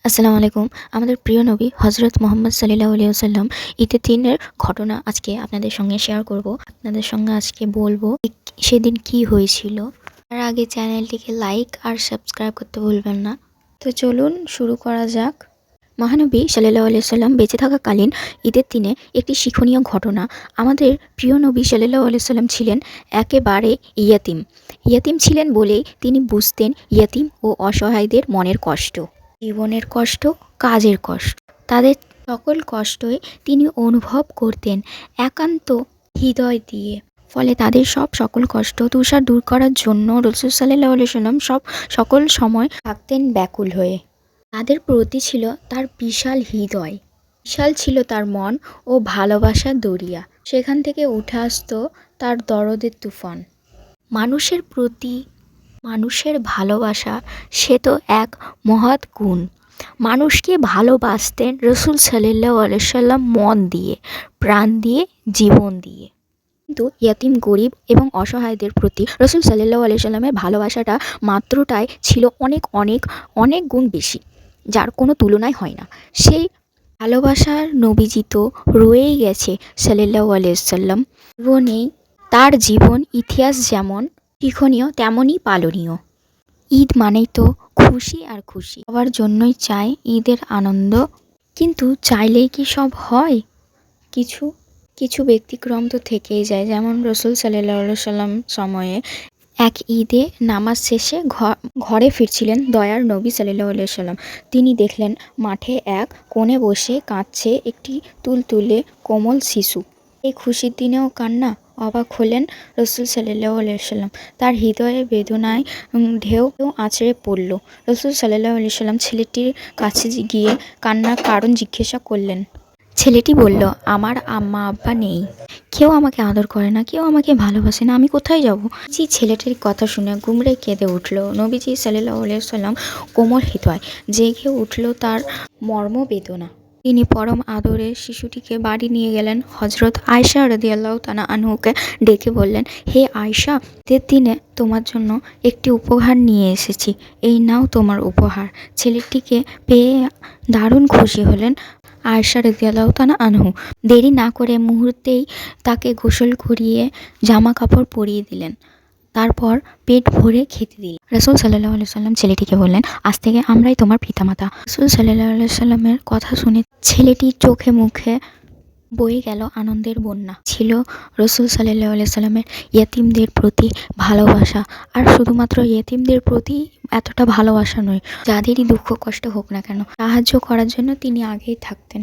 আসসালামু আলাইকুম। আমাদের প্রিয় নবী হযরত মুহাম্মদ সাল্লাল্লাহু আলাইহি ওয়াসাল্লাম ঈদের দিনের ঘটনা আজকে আপনাদের সঙ্গে শেয়ার করব। আপনাদের সঙ্গে আজকে বলবো সেদিন কি হয়েছিল। তার আগে চ্যানেলটিকে লাইক আর সাবস্ক্রাইব করতে ভুলবেন না। তো চলুন শুরু করা যাক। মহানবী সাল্লাল্লাহু আলাইহি ওয়াসাল্লাম বেঁচে থাকাকালীন ঈদের দিনে একটি শিক্ষণীয় ঘটনা। আমাদের প্রিয় নবী সাল্লাল্লাহু আলাইহি ওয়াসাল্লাম ছিলেন একেবারে ইয়াতিম। ইয়াতিম ছিলেন বলেই তিনি বুঝতেন ইয়াতিম ও অসহায়দের মনের কষ্ট, জীবনের কষ্ট, কাজের কষ্ট। তাদের সকল কষ্টই তিনি অনুভব করতেন একান্ত হৃদয় দিয়ে। ফলে তাদের সকল কষ্ট তুষার দূর করার জন্য রাসূল সাল্লাল্লাহু আলাইহি ওয়াসাল্লাম সকল সময় থাকতেন ব্যাকুল হয়ে। তাদের প্রতি ছিল তার বিশাল হৃদয়, বিশাল ছিল তার মন ও ভালোবাসার দরিয়া। সেখান থেকে উঠে আসতো তার দরদের তুফান। মানুষের প্রতি মানুষের ভালোবাসা সে তো এক মহৎ গুণ। মানুষকে ভালোবাসতেন রাসূল সাল্লাল্লাহু আলাইহি সাল্লাম মন দিয়ে, প্রাণ দিয়ে, জীবন দিয়ে। কিন্তু ইয়াতিম, গরিব এবং অসহায়দের প্রতি রাসূল সাল্লাল্লাহু আলাইহি সাল্লামের ভালোবাসাটা মাত্রটাই ছিল অনেক অনেক অনেক গুণ বেশি, যার কোনো তুলনাই হয় না। সেই ভালোবাসার নবীজি তো রয়েই গেছে সাল্লাল্লাহু আলাইহি সাল্লাম জীবনেই। তার জীবন ইতিহাস যেমন শিক্ষণীয় তেমনই পালনীয়। ঈদ মানেই তো খুশি আর খুশি, সবার জন্যই চাই ঈদের আনন্দ। কিন্তু চাইলেই কি সব হয়? কিছু কিছু ব্যতিক্রম তো থেকেই যায়। যেমন রাসূল সাল্লাল্লাহু আলাইহি সাল্লাম সময়ে এক ঈদে নামাজ শেষে ঘরে ফিরছিলেন দয়ার নবী সাল্লাল্লাহু আলাইহি সাল্লাম। তিনি দেখলেন মাঠে এক কোণে বসে কাঁদছে একটি তুলতুলে কোমল শিশু। এই খুশির দিনেও কান্না! অবাক হলেন রাসূল সাল্লাল্লাহু আলাইহি সাল্লাম। তার হৃদয়ে বেদনায় ঢেউ আছড়ে পড়ল। রাসূল সাল্লাল্লাহু আলাইহি সাল্লাম ছেলেটির কাছে গিয়ে কান্নার কারণ জিজ্ঞাসা করলেন। ছেলেটি বলল, আমার আম্মা আব্বা নেই, কেউ আমাকে আদর করে না, কেউ আমাকে ভালোবাসে না, আমি কোথায় যাব? ছেলেটির কথা শুনে গুমরে কেঁদে উঠল। নবীজি সাল্লাল্লাহু আলাইহি সাল্লাম কোমল হৃদয় জেগে উঠল তার মর্মবেদনা। তিনি পরম আদরে শিশুটিকে বাড়ি নিয়ে গেলেন। হযরত আয়েশা রাদিয়াল্লাহু তাআলা আনহুকে ডেকে বললেন, হে আয়েশা, ঈদের দিনে তোমার জন্য একটি উপহার নিয়ে এসেছি, এই নাও তোমার উপহার। ছেলেটিকে পেয়ে দারুণ খুশি হলেন আয়েশা রাদিয়াল্লাহু তাআলা আনহু। দেরি না করে মুহূর্তেই তাকে গোসল করিয়ে জামা কাপড় পরিয়ে দিলেন। তারপর পেট ভরে খেতে দিলেন। রাসূল সাল্লাল্লাহু আলাইহি সাল্লাম ছেলেটিকে বললেন, আজ থেকে আমরাই তোমার পিতামাতা। রাসূল সাল্লাল্লাহু আলাইহি সাল্লামের কথা শুনে ছেলেটির চোখে মুখে বয়ে গেল আনন্দের বন্যা। ছিল রাসূল সাল্লাল্লাহু আলাইহি সাল্লামের ইয়েতিমদের প্রতি ভালোবাসা। আর শুধুমাত্র ইয়েতিমদের প্রতি এতটা ভালোবাসা নয়, যাদেরই দুঃখ কষ্ট হোক না কেন সাহায্য করার জন্য তিনি আগেই থাকতেন।